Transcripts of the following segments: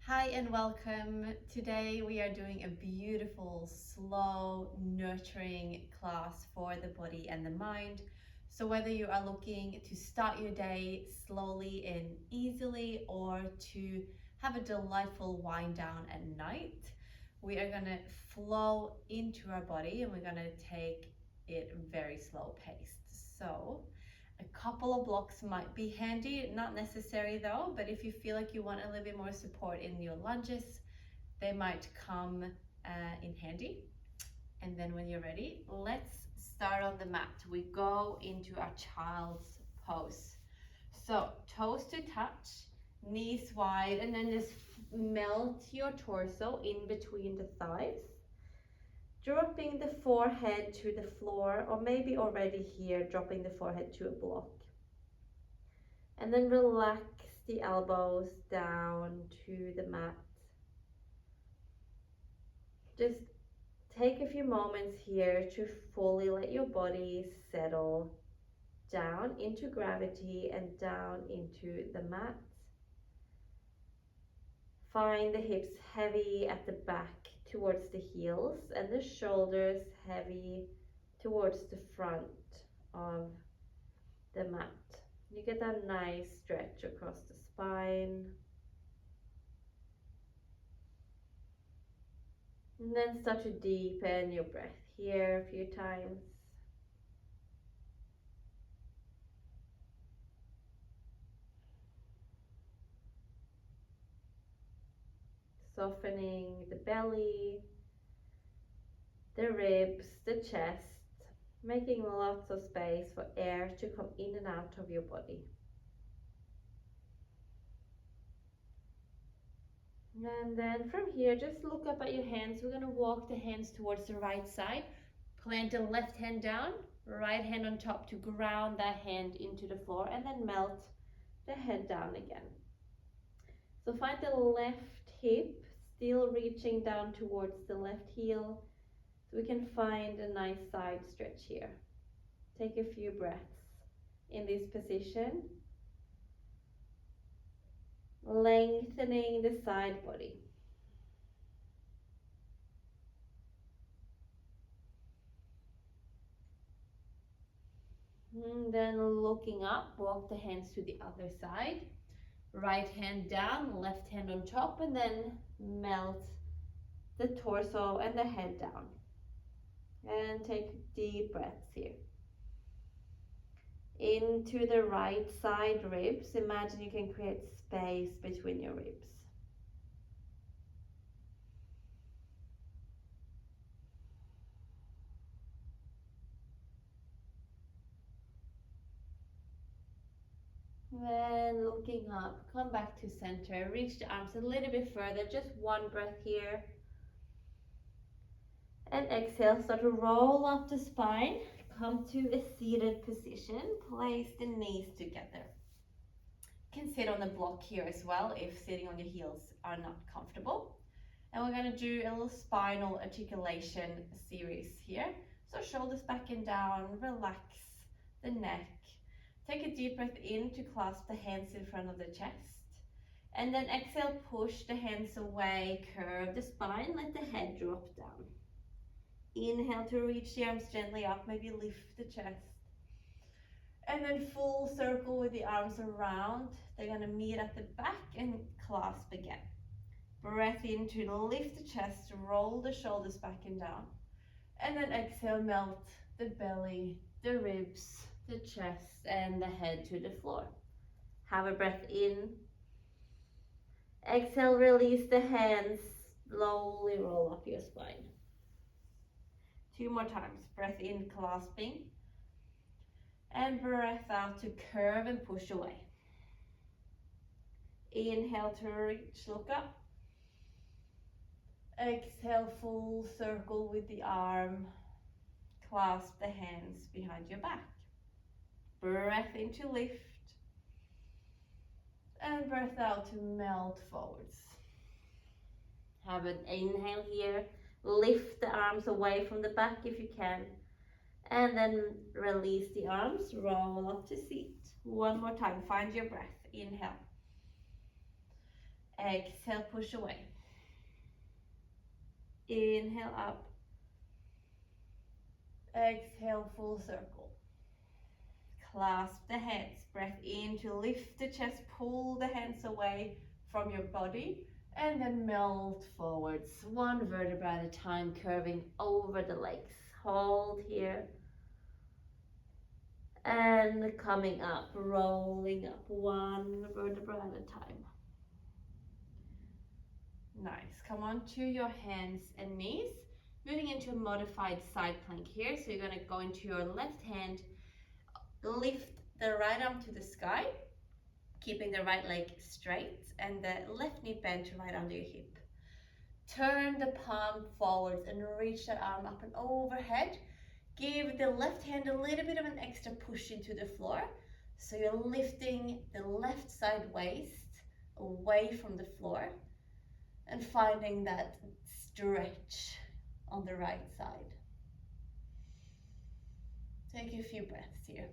Hi and welcome. Today we are doing a beautiful, slow, nurturing class for the body and the mind. So whether you are looking to start your day slowly and easily or to have a delightful wind down at night, we are going to flow into our body and we're going to take it very slow paced. So a couple of blocks might be handy, not necessary though, but if you feel like you want a little bit more support in your lunges, they might come in handy. And then when you're ready, let's start on the mat. We go into our child's pose. So toes to touch, knees wide, and then just melt your torso in between the thighs. Dropping the forehead to the floor, or maybe already here, dropping the forehead to a block. And then relax the elbows down to the mat. Just take a few moments here to fully let your body settle down into gravity and down into the mat. Find the hips heavy at the back towards the heels and the shoulders heavy towards the front of the mat. You get a nice stretch across the spine. And then start to deepen your breath here a few times. Softening the belly, the ribs, the chest, making lots of space for air to come in and out of your body. And then from here, just look up at your hands. We're going to walk the hands towards the right side. Plant the left hand down, right hand on top to ground that hand into the floor, and then melt the head down again. So find the left hip still reaching down towards the left heel. So we can find a nice side stretch here. Take a few breaths in this position. Lengthening the side body. And then looking up, walk the hands to the other side. Right hand down, left hand on top, and then melt the torso and the head down. And take deep breaths here. Into the right side ribs. Imagine you can create space between your ribs. Then looking up, come back to center, reach the arms a little bit further, just one breath here. And exhale, start to roll up the spine, come to a seated position, place the knees together. You can sit on the block here as well if sitting on your heels are not comfortable. And we're going to do a little spinal articulation series here. So shoulders back and down, relax the neck. Take a deep breath in to clasp the hands in front of the chest. And then exhale, push the hands away, curve the spine, let the head drop down. Inhale to reach the arms gently up, maybe lift the chest. And then full circle with the arms around. They're going to meet at the back and clasp again. Breath in to lift the chest, roll the shoulders back and down. And then exhale, melt the belly, the ribs, the chest, and the head to the floor. Have a breath in. Exhale, release the hands. Slowly roll up your spine. Two more times. Breath in, clasping. And breath out to curve and push away. Inhale to reach, look up. Exhale, full circle with the arm. Clasp the hands behind your back. Breath in to lift. And breath out to melt forwards. Have an inhale here. Lift the arms away from the back if you can. And then release the arms, roll up to seat. One more time, find your breath. Inhale. Exhale, push away. Inhale up. Exhale, full circle. Clasp the hands. Breath in to lift the chest, pull the hands away from your body, and then melt forwards, one vertebra at a time, curving over the legs. Hold here. And coming up, rolling up, one vertebra at a time. Nice. Come on to your hands and knees. Moving into a modified side plank here. So you're going to go into your left hand, lift the right arm to the sky, keeping the right leg straight and the left knee bent right under your hip. Turn the palm forwards and reach that arm up and overhead. Give the left hand a little bit of an extra push into the floor. So you're lifting the left side waist away from the floor and finding that stretch on the right side. Take a few breaths here.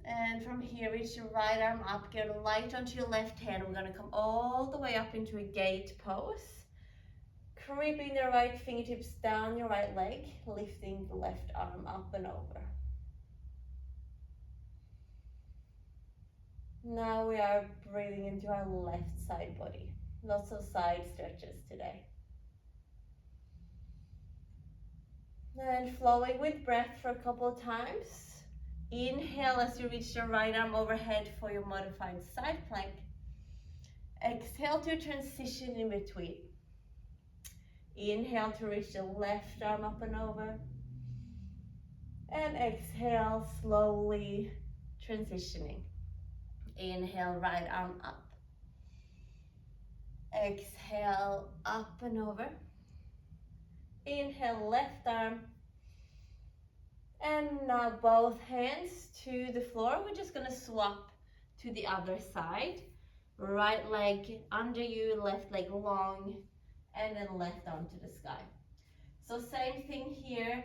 And from here, reach your right arm up, get light onto your left hand. We're gonna come all the way up into a gate pose. Creeping the right fingertips down your right leg, lifting the left arm up and over. Now we are breathing into our left side body. Lots of side stretches today. And flowing with breath for a couple of times. Inhale as you reach the right arm overhead for your modified side plank. Exhale to transition in between. Inhale to reach the left arm up and over. And exhale, slowly transitioning. Inhale, right arm up. Exhale, up and over. Inhale, left arm. And now both hands to the floor. We're just gonna swap to the other side. Right leg under you, left leg long, and then left arm to the sky. So same thing here.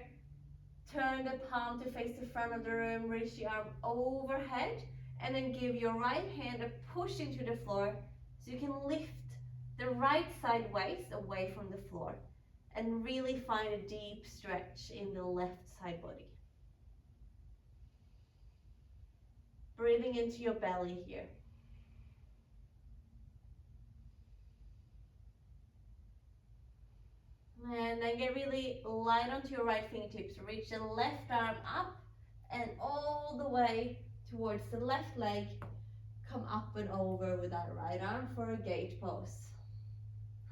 Turn the palm to face the front of the room, reach the arm overhead, and then give your right hand a push into the floor so you can lift the right side waist away from the floor and really find a deep stretch in the left side body. Breathing into your belly here. And then get really light onto your right fingertips. Reach the left arm up and all the way towards the left leg. Come up and over with that right arm for a gate pose.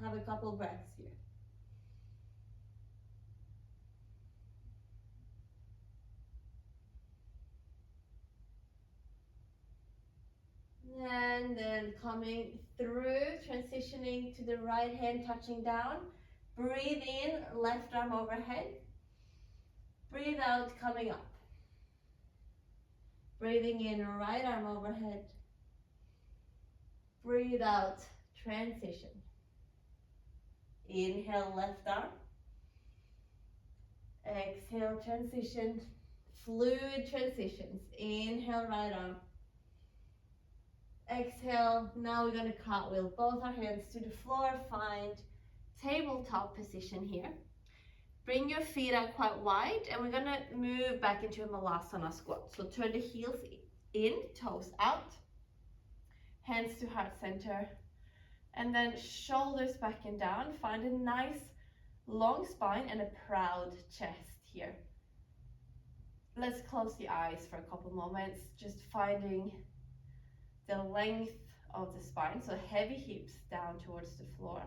Have a couple breaths here. And then coming through, transitioning to the right hand, touching down. Breathe in, left arm overhead. Breathe out, coming up. Breathing in, right arm overhead. Breathe out, transition. Inhale, left arm. Exhale, transition. Fluid transitions. Inhale, right arm. Exhale, now we're going to cartwheel both our hands to the floor. Find tabletop position here. Bring your feet out quite wide and we're going to move back into a Malasana squat. So turn the heels in, toes out, hands to heart center, and then shoulders back and down. Find a nice long spine and a proud chest here. Let's close the eyes for a couple moments, just finding the length of the spine, so heavy hips down towards the floor.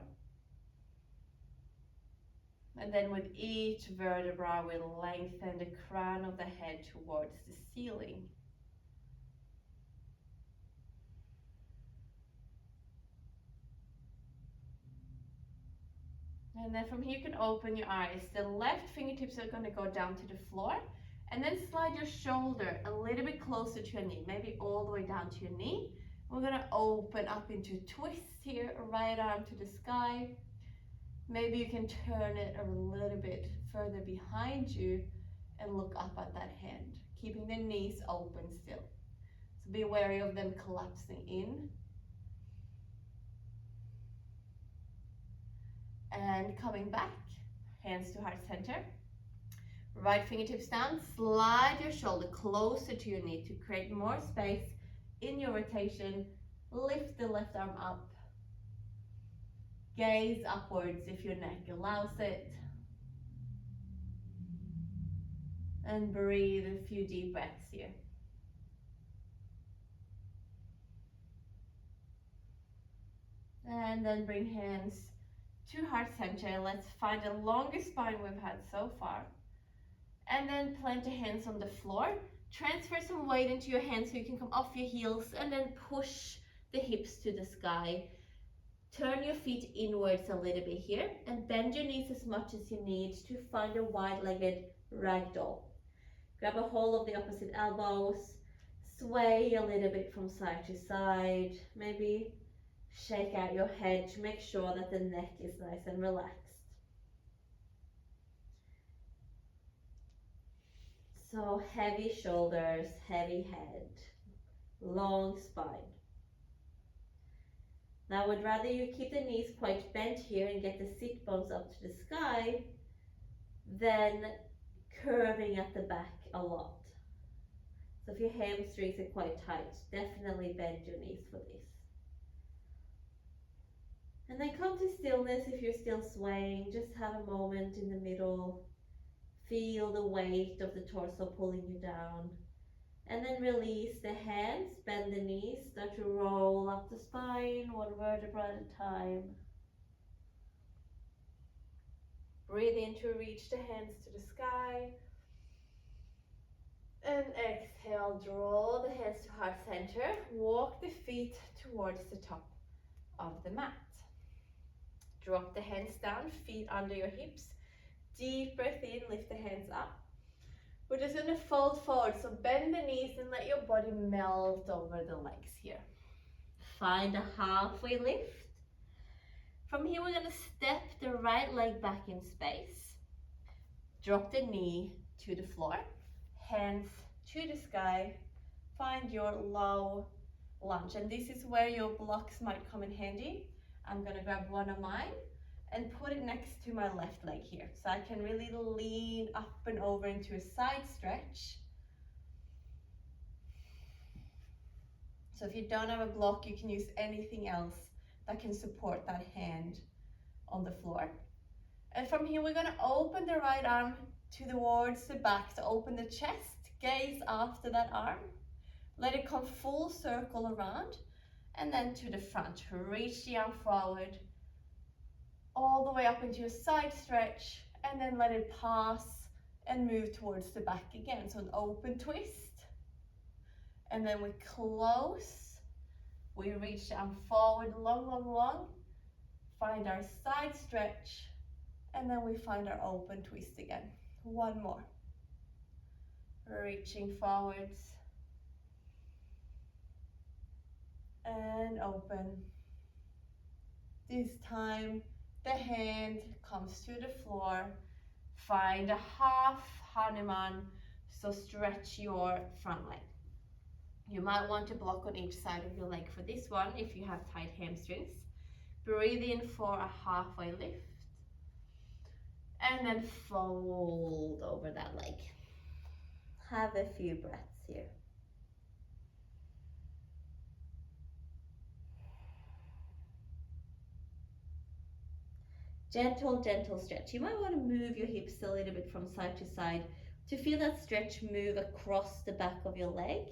And then with each vertebra, we'll lengthen the crown of the head towards the ceiling. And then from here you can open your eyes. The left fingertips are going to go down to the floor. And then slide your shoulder a little bit closer to your knee, maybe all the way down to your knee. We're going to open up into twists here, right arm to the sky. Maybe you can turn it a little bit further behind you and look up at that hand, keeping the knees open still. So be wary of them collapsing in. And coming back, hands to heart center. Right fingertips down, slide your shoulder closer to your knee to create more space in your rotation. Lift the left arm up. Gaze upwards if your neck allows it. And breathe a few deep breaths here. And then bring hands to heart center. Let's find the longest spine we've had so far. And then plant your hands on the floor. Transfer some weight into your hands so you can come off your heels and then push the hips to the sky. Turn your feet inwards a little bit here and bend your knees as much as you need to find a wide-legged ragdoll. Grab a hold of the opposite elbows, sway a little bit from side to side, maybe shake out your head to make sure that the neck is nice and relaxed. So heavy shoulders, heavy head, long spine. Now I would rather you keep the knees quite bent here and get the sit bones up to the sky than curving at the back a lot. So if your hamstrings are quite tight, definitely bend your knees for this. And then come to stillness if you're still swaying. Just have a moment in the middle. Feel the weight of the torso pulling you down. And then release the hands, bend the knees, start to roll up the spine, one vertebra at a time. Breathe in to reach the hands to the sky. And exhale, draw the hands to heart center. Walk the feet towards the top of the mat. Drop the hands down, feet under your hips. Deep breath in, lift the hands up. We're just going to fold forward, so bend the knees and let your body melt over the legs here. Find a halfway lift. From here, we're going to step the right leg back in space. Drop the knee to the floor, hands to the sky. Find your low lunge, and this is where your blocks might come in handy. I'm going to grab one of mine and put it next to my left leg here. So I can really lean up and over into a side stretch. So if you don't have a block, you can use anything else that can support that hand on the floor. And from here, we're gonna open the right arm towards the back to open the chest, gaze after that arm. Let it come full circle around and then to the front. Reach the arm forward, all the way up into a side stretch, and then let it pass and move towards the back again. So an open twist, and then we close, we reach the arm forward, long, long, long, find our side stretch, and then we find our open twist again. One more. Reaching forwards, and open. This time, the hand comes to the floor. Find a half Hanuman, so stretch your front leg. You might want to block on each side of your leg for this one if you have tight hamstrings. Breathe in for a halfway lift. And then fold over that leg. Have a few breaths here. Gentle, gentle stretch. You might want to move your hips a little bit from side to side to feel that stretch move across the back of your leg.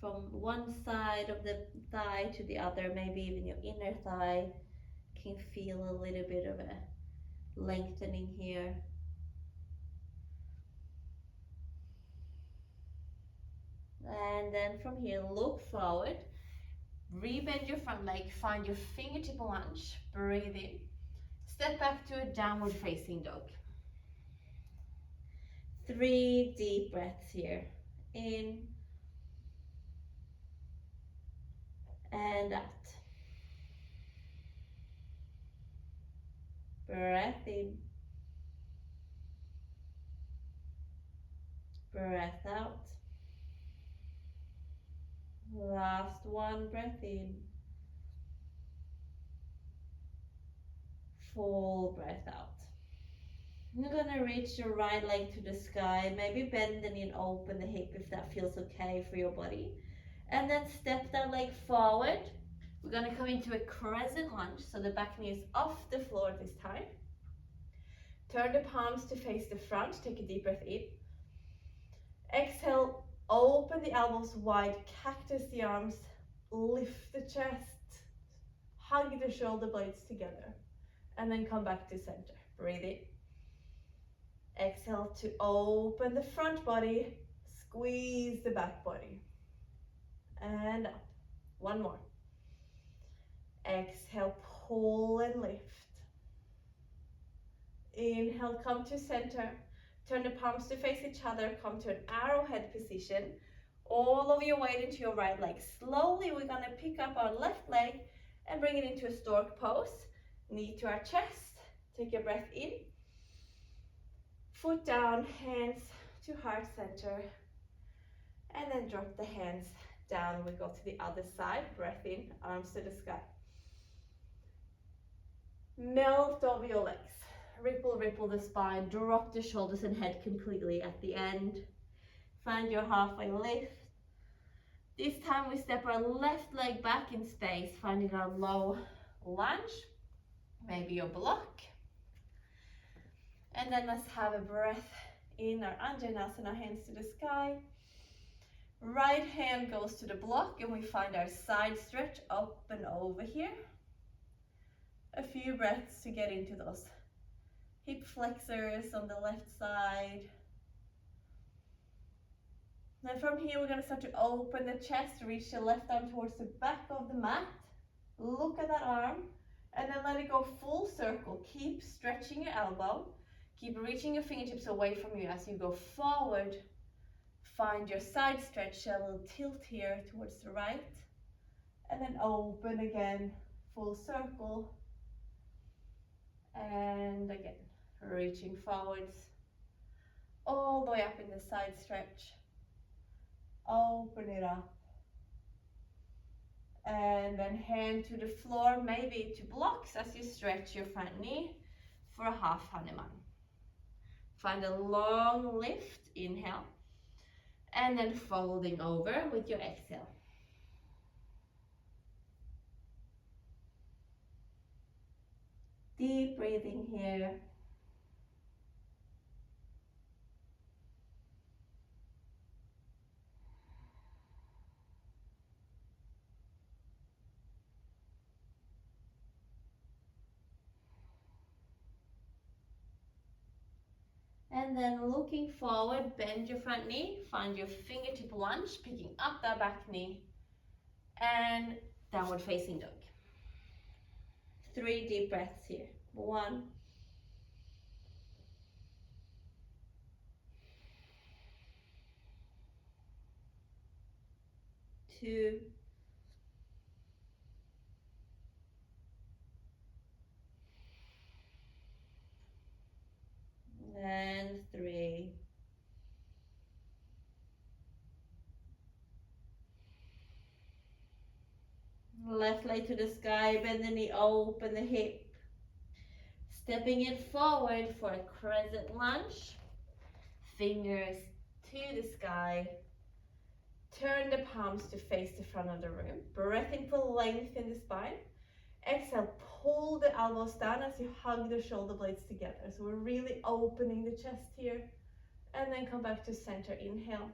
From one side of the thigh to the other, maybe even your inner thigh, can feel a little bit of a lengthening here. And then from here, look forward. Rebend your front leg, find your fingertip lunge, breathe in. Step back to a downward facing dog. 3 deep breaths here. In and out. Breath in. Breath out. Last one, breath in. Full breath out. You're gonna reach your right leg to the sky, maybe bend the knee and open the hip if that feels okay for your body. And then step that leg forward. We're gonna come into a crescent lunge, so the back knee is off the floor this time. Turn the palms to face the front, take a deep breath in. Exhale, open the elbows wide, cactus the arms, lift the chest, hug the shoulder blades together, and then come back to center. Breathe in. Exhale to open the front body, squeeze the back body. And up. One more. Exhale, pull and lift. Inhale, come to center. Turn the palms to face each other, come to an arrowhead position. All of your weight into your right leg. Slowly, we're gonna pick up our left leg and bring it into a stork pose. Knee to our chest. Take a breath in. Foot down, hands to heart center. And then drop the hands down. We go to the other side. Breath in, arms to the sky. Melt over your legs. Ripple, ripple the spine. Drop the shoulders and head completely at the end. Find your halfway lift. This time we step our left leg back in space, finding our low lunge, maybe your block. And then let's have a breath in our Anjanasana, hands to the sky. Right hand goes to the block and we find our side stretch up and over here. A few breaths to get into those hip flexors on the left side. Then from here we're going to start to open the chest, reach the left arm towards the back of the mat. Look at that arm and then let it go full circle. Keep stretching your elbow. Keep reaching your fingertips away from you as you go forward. Find your side stretch, a little tilt here towards the right. And then open again, full circle. And again, reaching forwards. All the way up in the side stretch. Open it up. And then hand to the floor, maybe to blocks as you stretch your front knee for a half Hanuman. Find a long lift, inhale. And then folding over with your exhale. Deep breathing here. And then looking forward, bend your front knee, find your fingertip lunge, picking up that back knee, and downward facing dog. 3 deep breaths here. 1, 2, and 3. Left leg to the sky, bend the knee, open the hip. Stepping it forward for a crescent lunge. Fingers to the sky. Turn the palms to face the front of the room. Breath in for length in the spine. Exhale, pull the elbows down as you hug the shoulder blades together. So we're really opening the chest here. And then come back to center. Inhale.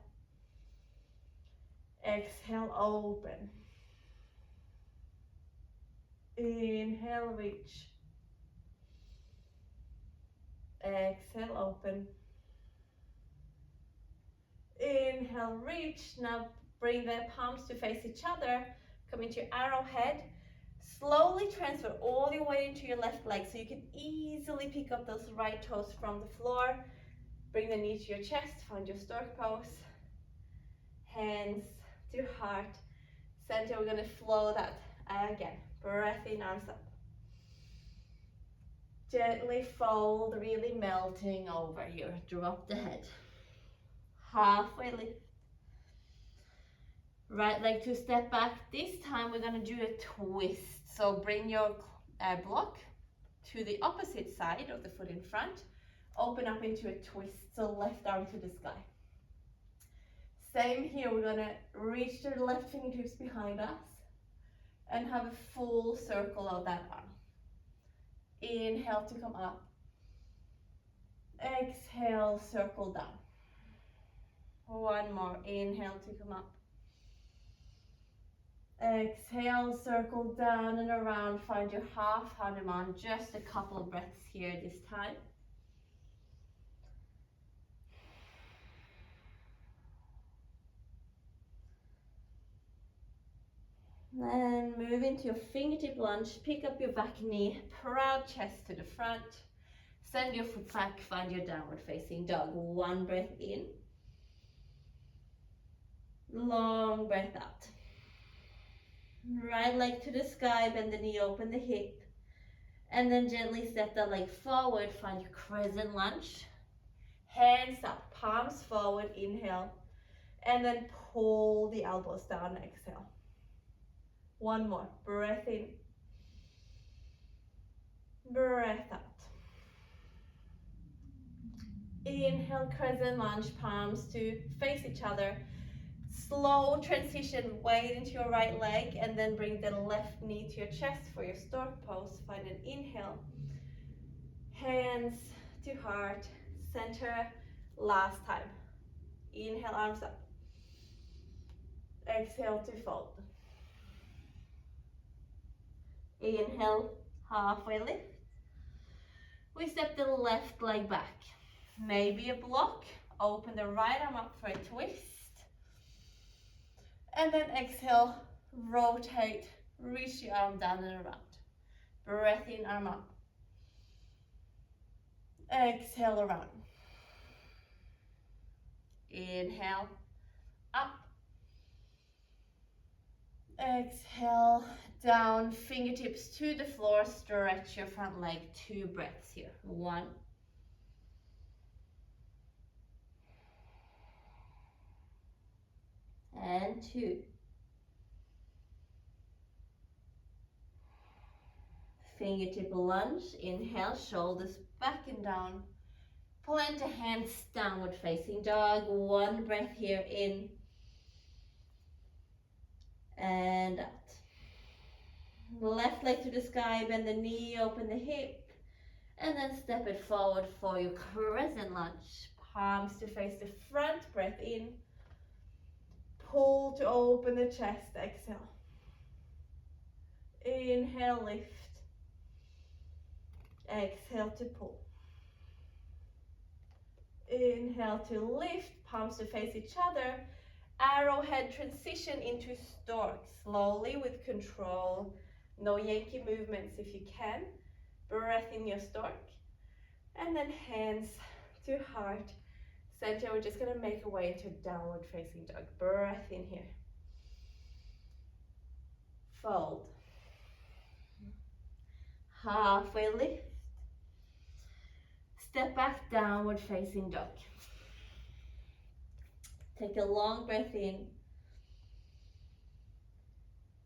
Exhale, open. Inhale, reach. Exhale, open. Inhale, reach. Now bring the palms to face each other. Come into your arrowhead. Slowly transfer all your weight into your left leg so you can easily pick up those right toes from the floor. Bring the knee to your chest, find your stork pose. Hands to heart. Center, we're gonna flow that again. Breath in, arms up. Gently fold, really melting over you. Drop the head. halfway lift. Right leg to step back. This time we're going to do a twist. So bring your block to the opposite side of the foot in front. Open up into a twist. So left arm to the sky. Same here. We're going to reach the left fingertips behind us and have a full circle of that arm. Inhale to come up. Exhale, circle down. One more. Inhale to come up. Exhale, circle down and around. Find your half Hanuman. Just a couple of breaths here this time. Then move into your fingertip lunge. Pick up your back knee. Proud chest to the front. Send your foot back. Find your downward facing dog. One breath in. Long breath out. Right leg to the sky, bend the knee, open the hip. And then gently step the leg forward, find your crescent lunge. Hands up, palms forward, inhale. And then pull the elbows down, exhale. One more, breath in. Breath out. Inhale, crescent lunge, palms to face each other. Slow transition, weight into your right leg and then bring the left knee to your chest for your stork pose. Find an inhale. Hands to heart, center, last time. Inhale, arms up. Exhale to fold. Inhale, halfway lift. We step the left leg back. Maybe a block. Open the right arm up for a twist. And then exhale, rotate, reach your arm down and around. Breath in, arm up. Exhale, around. Inhale, up. Exhale, down, fingertips to the floor. Stretch your front leg. 2 breaths here. 1. And 2. Fingertip lunge. Inhale, shoulders back and down. Plant the hands downward facing dog. 1 breath here in and out. Left leg to the sky, bend the knee, open the hip, and then step it forward for your crescent lunge. Palms to face the front, breath in. Pull to open the chest, exhale. Inhale, lift. Exhale to pull. Inhale to lift, palms to face each other. Arrowhead transition into stork. Slowly with control. No Yankee movements if you can. Breath in your stork. And then hands to heart. Center, we're just going to make a way into downward facing dog. Breath in here. Fold. Halfway lift. Step back, downward facing dog. Take a long breath in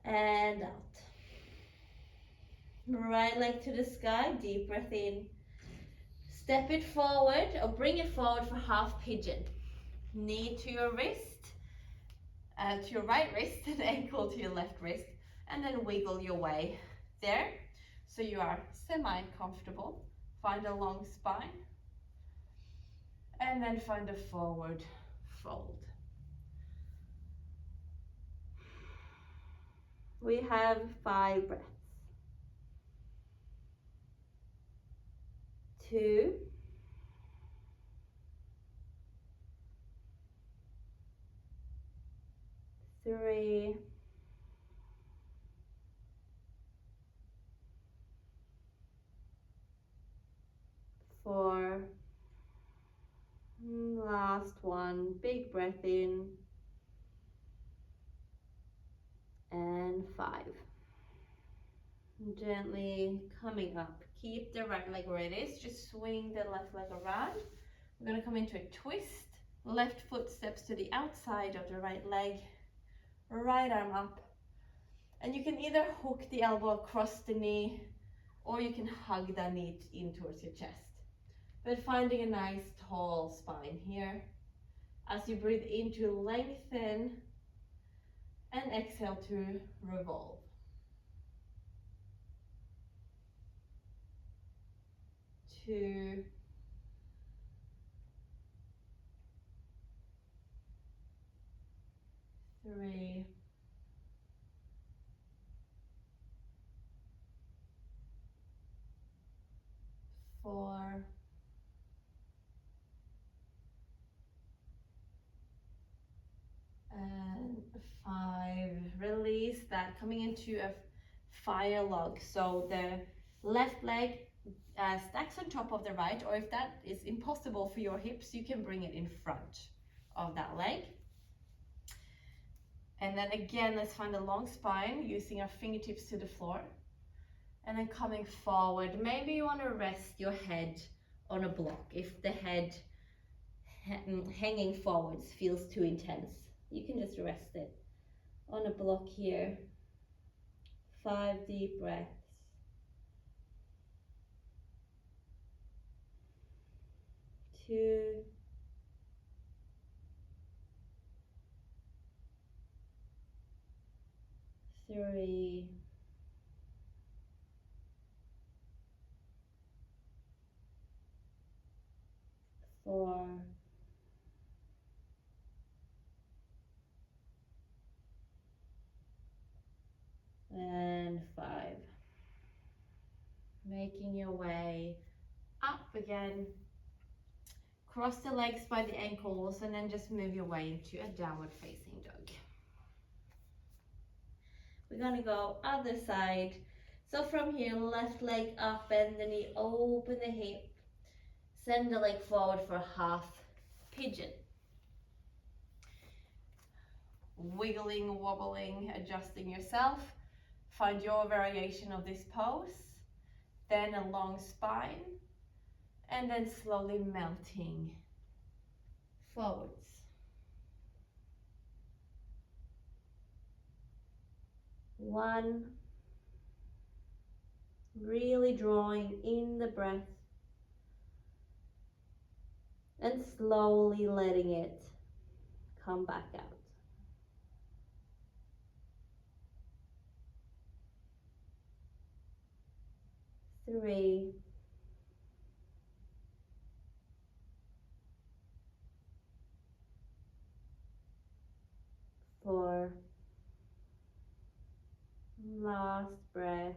and out. Right leg to the sky, deep breath in. Step it forward or bring it forward for half pigeon. Knee to your wrist, to your right wrist and ankle to your left wrist. And then wiggle your way there. So you are semi-comfortable. Find a long spine. And then find a forward fold. We have 5 breaths. 2. 3. 4. Last one, big breath in. And 5. Gently coming up. Keep the right leg where it is. Just swing the left leg around. We're going to come into a twist. Left foot steps to the outside of the right leg, right arm up. And you can either hook the elbow across the knee, or you can hug that knee in towards your chest. But finding a nice tall spine here. As you breathe in to lengthen, and exhale to revolve. 2, 3, 4, and 5. Release that, coming into a fire log. So the left leg stacks on top of the right, or if that is impossible for your hips, you can bring it in front of that leg. And then again, let's find a long spine using our fingertips to the floor. And then coming forward, maybe you want to rest your head on a block. If the head hanging forwards feels too intense, you can just rest it on a block here. 5 deep breaths. 2, 3, 4, 5. Making your way up again. Cross the legs by the ankles and then just move your way into a downward facing dog. We're gonna go other side. So from here, left leg up, bend the knee, open the hip, send the leg forward for half pigeon. Wiggling, wobbling, adjusting yourself. Find your variation of this pose. Then a long spine, and then slowly melting forwards. 1, really drawing in the breath and slowly letting it come back out. 3, 4, last breath,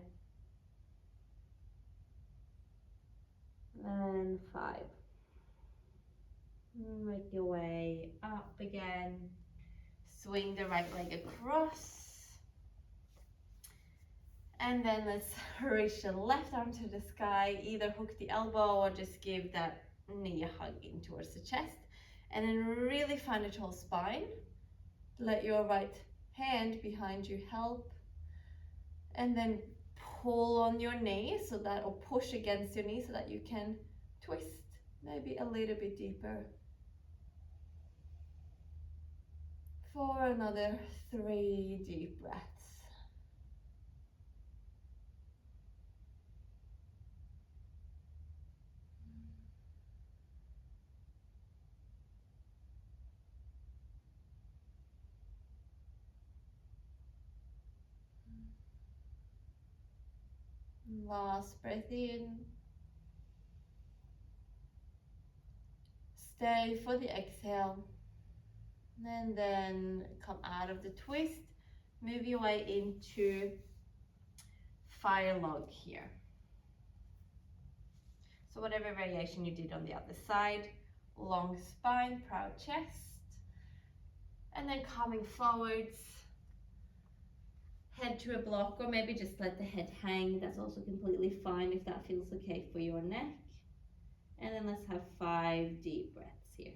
and 5. Make your way up again. Swing the right leg across. And then let's reach the left arm to the sky. Either hook the elbow or just give that knee a hug in towards the chest. And then really find a tall spine. Let your right hand behind you help. And then pull on your knee so that, or push against your knee so that you can twist maybe a little bit deeper. For another 3 deep breaths. Last breath in. Stay for the exhale. And then come out of the twist. Move your way into fire log here. So whatever variation you did on the other side. Long spine, proud chest. And then coming forwards. Head to a block, or maybe just let the head hang. That's also completely fine if that feels okay for your neck. And then let's have 5 deep breaths here.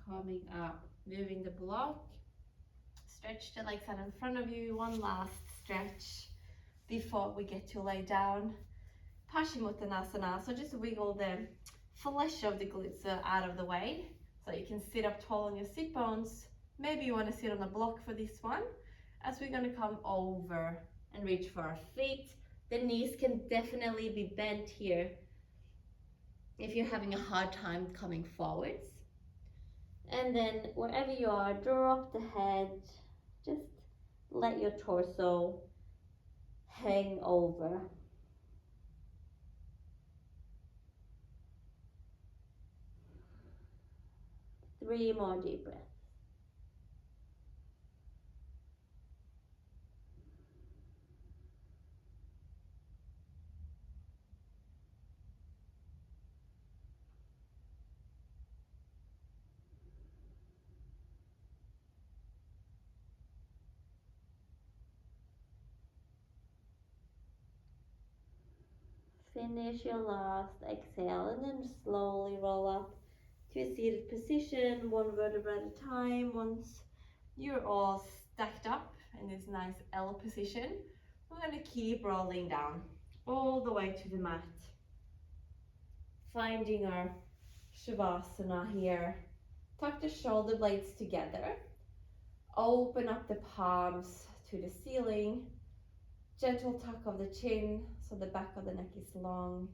coming up, moving the block. Stretch the legs out in front of you. One last stretch before we get to lay down. Paschimottanasana, so just wiggle the flesh of the glutes out of the way so you can sit up tall on your sit bones. Maybe you want to sit on a block for this one, as we're going to come over and reach for our feet. The knees can definitely be bent here if you're having a hard time coming forwards. And then wherever you are, drop the head, just let your torso hang over. 3 more deep breaths. Finish your last exhale and then slowly roll up to a seated position, one vertebra at a time. Once you're all stacked up in this nice L position, we're going to keep rolling down all the way to the mat. Finding our Savasana here. Tuck the shoulder blades together. Open up the palms to the ceiling. Gentle tuck of the chin so the back of the neck is long.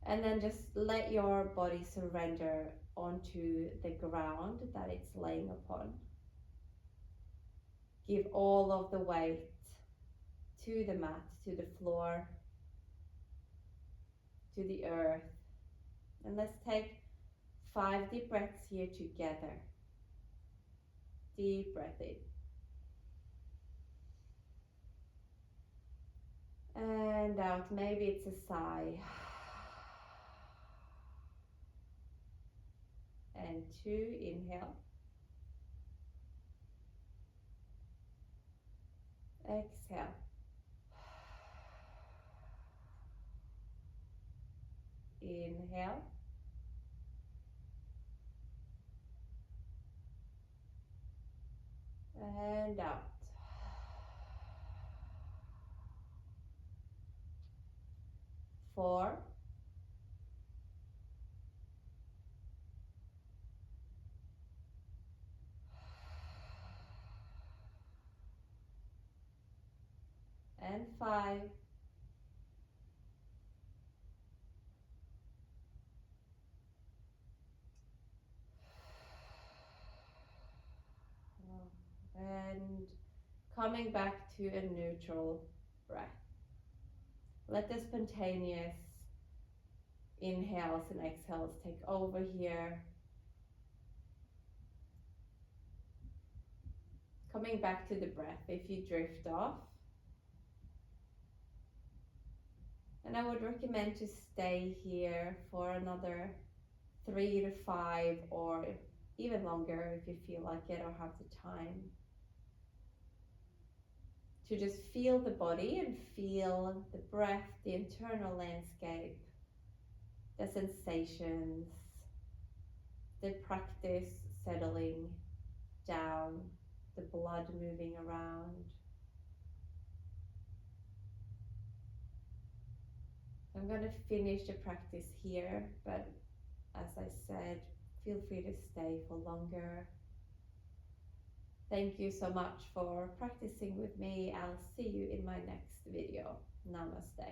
And then just let your body surrender onto the ground that it's laying upon. Give all of the weight to the mat, to the floor, to the earth. And let's take 5 deep breaths here together. Deep breath in. And out, maybe it's a sigh. And 2, inhale. Exhale. Inhale. And out. 4. And 5. And coming back to a neutral breath. Let the spontaneous inhales and exhales take over here. Coming back to the breath if you drift off. And I would recommend to stay here for another 3 to 5 or even longer if you feel like it or have the time. To just feel the body and feel the breath, the internal landscape, the sensations, the practice settling down, the blood moving around. I'm going to finish the practice here, but as I said, feel free to stay for longer. Thank you so much for practicing with me. I'll see you in my next video. Namaste.